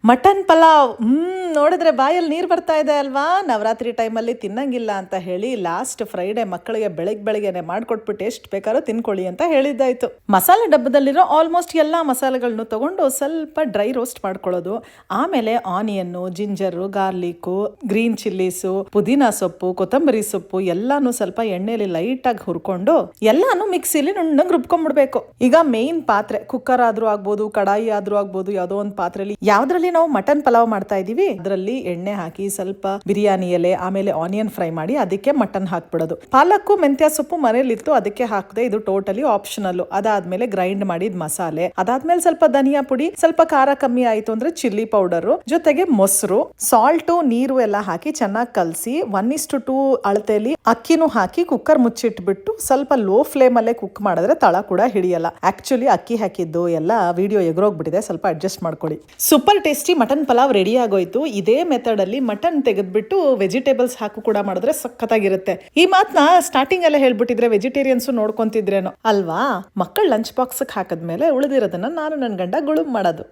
Mutton pulao ನೋಡಿದ್ರೆ ಬಾಯಲ್ಲಿ ನೀರು ಬರ್ತಾ ಇದೆ ಅಲ್ವಾ. ನವರಾತ್ರಿ ಟೈಮಲ್ಲಿ ತಿನ್ನಂಗಿಲ್ಲ ಅಂತ ಹೇಳಿ ಲಾಸ್ಟ್ ಫ್ರೈಡೆ ಮಕ್ಕಳಿಗೆ ಬೆಳಗ್ಗೆನೆ ಮಾಡ್ಕೊಟ್ಬಿಟ್ಟು ಎಷ್ಟು ಬೇಕಾದ್ರೂ ತಿನ್ಕೊಳ್ಳಿ ಅಂತ ಹೇಳಿದ್ದಾಯ್ತು. ಮಸಾಲೆ ಡಬ್ಬದಲ್ಲಿರೋ ಆಲ್ಮೋಸ್ಟ್ ಎಲ್ಲಾ ಮಸಾಲೆಗಳನ್ನು ತಗೊಂಡು ಸ್ವಲ್ಪ ಡ್ರೈ ರೋಸ್ಟ್ ಮಾಡ್ಕೊಳ್ಳೋದು. ಆಮೇಲೆ onion, ginger, garlic, green chillies, ಪುದೀನಾ ಸೊಪ್ಪು, ಕೊತ್ತಂಬರಿ ಸೊಪ್ಪು ಎಲ್ಲಾನು ಸ್ವಲ್ಪ ಎಣ್ಣೆಲಿ ಲೈಟ್ ಆಗಿ ಹುರ್ಕೊಂಡು ಎಲ್ಲಾನು ಮಿಕ್ಸಿಲಿ ನುಣ್ಣಗೆ ರುಬ್ಕೊಂಡ್ಬಿಡ್ಬೇಕು. ಈಗ ಮೇನ್ ಪಾತ್ರೆ ಕುಕ್ಕರ್ ಆದ್ರೂ ಆಗ್ಬೋದು, ಕಡಾಯಿ ಆದ್ರೂ ಆಗ್ಬೋದು, ಯಾವ್ದೋ ಒಂದು ಪಾತ್ರೆಲಿ ಯಾವ್ದ್ರಲ್ಲಿ ನಾವು ಮಟನ್ ಪಲಾವ್ ಮಾಡ್ತಾ ಇದೀವಿ ಅದರಲ್ಲಿ ಎಣ್ಣೆ ಹಾಕಿ ಸ್ವಲ್ಪ ಬಿರಿಯಾನಿ ಎಲೆ, ಆಮೇಲೆ ಆನಿಯನ್ ಫ್ರೈ ಮಾಡಿ ಅದಕ್ಕೆ ಮಟನ್ ಹಾಕ್ಬಿಡೋದು. ಪಾಲಕ್ಕು, ಮೆಂತ್ಯ ಸೊಪ್ಪು ಮನೇಲಿತ್ತು ಅದಕ್ಕೆ ಹಾಕದೆ, ಇದು ಟೋಟಲಿ ಆಪ್ಷನಲ್. ಅದಾದ್ಮೇಲೆ ಗ್ರೈಂಡ್ ಮಾಡಿದ ಮಸಾಲೆ, ಅದಾದ್ಮೇಲೆ ಸ್ವಲ್ಪ ಧನಿಯಾ ಪುಡಿ, ಸ್ವಲ್ಪ ಖಾರ ಕಮ್ಮಿ ಆಯ್ತು ಅಂದ್ರೆ ಚಿಲ್ಲಿ ಪೌಡರ್, ಜೊತೆಗೆ ಮೊಸರು, ಸಾಲ್ಟ್, ನೀರು ಎಲ್ಲ ಹಾಕಿ ಚೆನ್ನಾಗಿ ಕಲಸಿ 1:2 ಅಳತೆಯಲ್ಲಿ ಅಕ್ಕಿನೂ ಹಾಕಿ ಕುಕ್ಕರ್ ಮುಚ್ಚಿಟ್ಬಿಟ್ಟು ಸ್ವಲ್ಪ ಲೋ ಫ್ಲೇಮ್ ಅಲ್ಲೇ ಕುಕ್ ಮಾಡಿದ್ರೆ ತಳ ಕೂಡ ಹಿಡಿಯಲ್ಲ. ಆಕ್ಚುಲಿ ಅಕ್ಕಿ ಹಾಕಿದ್ದು ಎಲ್ಲ ವಿಡಿಯೋ ಎಗರೋಗ್ಬಿಟ್ಟಿದೆ, ಸ್ವಲ್ಪ ಅಡ್ಜಸ್ಟ್ ಮಾಡ್ಕೊಳ್ಳಿ. Super tasty mutton pulao ready ಆಗೋಯ್ತು. ಇದೇ ಮೆಥಡ್ ಅಲ್ಲಿ ಮಟನ್ ತೆಗೆದ್ಬಿಟ್ಟು ವೆಜಿಟೇಬಲ್ಸ್ ಹಾಕು ಕೂಡ ಮಾಡಿದ್ರೆ ಸಖತ್ತಾಗಿರುತ್ತೆ. ಈ ಮಾತನ್ನ ಸ್ಟಾರ್ಟಿಂಗ್ ಅಲ್ಲೇ ಹೇಳ್ಬಿಟ್ಟಿದ್ರೆ ವೆಜಿಟೇರಿಯನ್ಸ್ ನೋಡ್ಕೊಂತಿದ್ರೇನೋ ಅಲ್ವಾ. ಮಕ್ಕಳು ಲಂಚ್ ಬಾಕ್ಸ್ ಹಾಕದ್ಮೇಲೆ ಉಳಿದಿರೋದನ್ನ ನಾನು ನನ್ನ ಗಂಡ ಗುಳುಮ್ ಮಾಡೋದು.